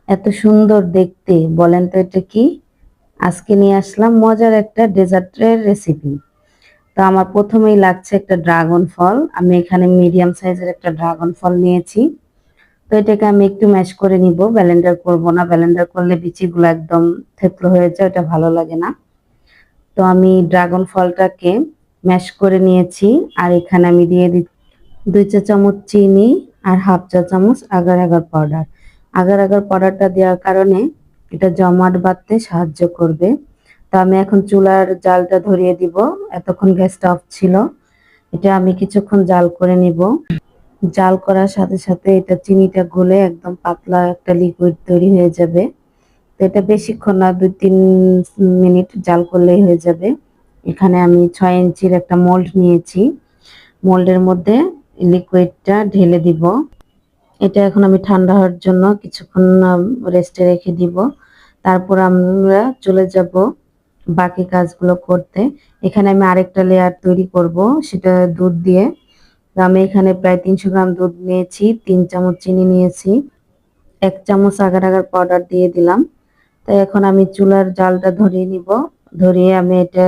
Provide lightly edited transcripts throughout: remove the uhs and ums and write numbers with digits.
এত সুন্দর দেখতে, বলেন তো এটা কি? আজকে নিয়ে আসলাম মজার একটা ডেজার্টের রেসিপি। তো আমার প্রথমেই লাগছে একটা ড্রাগন ফল। আমি এখানে মিডিয়াম সাইজের একটা ড্রাগন ফল নিয়েছি। তো এটাকে আমি একটু ম্যাশ করে নিব, ব্লেন্ডার করব না, ব্লেন্ডার করলে বিচিগুলো একদম থেতলো হয়ে যায়, ওটা ভালো লাগে না। তো আমি ড্রাগন ফলটাকে ম্যাশ করে নিয়েছি। আর এখানে আমি দিয়ে দিচ্ছি 2 চা চামচ চিনি আর হাফ চা চামচ agar agar powder. Agar agar পাউডারটা দেওয়ার কারণে এটা জমাট বাঁধতে সাহায্য করবে। তো আমি এখন চুলার জালটা ধরিয়ে দিব। এতক্ষণ গ্যাসটা অফ ছিল। এটা আমি কিছুক্ষণ জাল করে নিব। জাল করার সাথে সাথে এটা চিনিটা গলে একদম পাতলা একটা লিকুইড তৈরি হয়ে যাবে। তো এটা বেশিক্ষণ না, 2-3 মিনিট জাল করলেই হয়ে যাবে। এখানে আমি 6 ইঞ্চির একটা মোল্ড নিয়েছি। মোল্ডের মধ্যে লিকুইডটা ঢেলে দিব। এটা এখন আমি ঠান্ডা হওয়ার জন্য কিছুক্ষণ রেস্টে রেখে দিব। তারপর আমরা চলে যাব বাকি কাজগুলো করতে। এখানে আমি আরেকটা লেয়ার তৈরি করব, সেটা দুধ দিয়ে। তো আমি এখানে প্রায় 300 গ্রাম দুধ নিয়েছি, 3 চামচ চিনি নিয়েছি, 1 চামচ আগার আগার পাউডার দিয়ে দিলাম। তো এখন আমি চুলার জালটা ধরিয়ে নিব। ধরিয়ে আমি এটা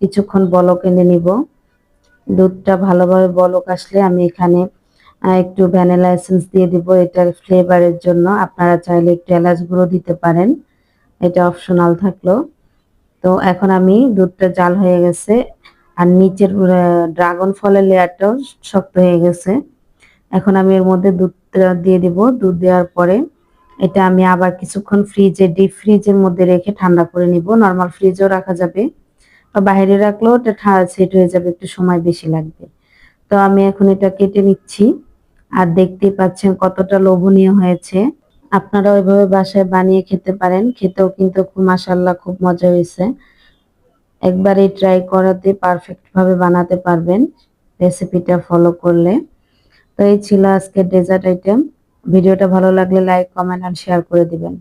কিছুক্ষণ বলক এনে নিব। দুধটা ভালোভাবে বলক আসলে আমি এখানে একটু ভ্যানিলা এসেন্স দিয়ে দিব, এটার ফ্লেভারের জন্য। আপনারা চাইলে একটু এলাচ গুঁড়ো দিতে পারেন, এটা অপশনাল থাকলো। তো এখন আমি দুধটা জাল হয়ে গেছে আর নিচের ড্রাগন ফলের লেয়ারটাও শক্ত হয়ে গেছে। এখন আমি এর মধ্যে দুধটা দিয়ে দিব। দুধ দেওয়ার পরে এটা আমি আবার কিছুক্ষণ ডিপ ফ্রিজের মধ্যে রেখে ঠান্ডা করে নিব। নর্মাল ফ্রিজেও রাখা যাবে বা বাইরে রাখলেও এটা সেট হয়ে যাবে, একটু সময় বেশি লাগবে। তো আমি এখন এটা কেটে নিচ্ছি। আর দেখতেই পাচ্ছেন কতটা লোভনীয় হয়েছে। আপনারা ওইভাবে বাসায় বানিয়ে খেতে পারেন, খেতেও কিন্তু খুব মাশাআল্লাহ খুব মজা হয়েছে। একবারই ট্রাই করাতে পারফেক্ট ভাবে বানাতে পারবেন রেসিপিটা ফলো করলে। তো এই ছিল আজকের ডেজার্ট আইটেম। ভিডিওটা ভালো লাগলে লাইক, কমেন্ট আর শেয়ার করে দিবেন।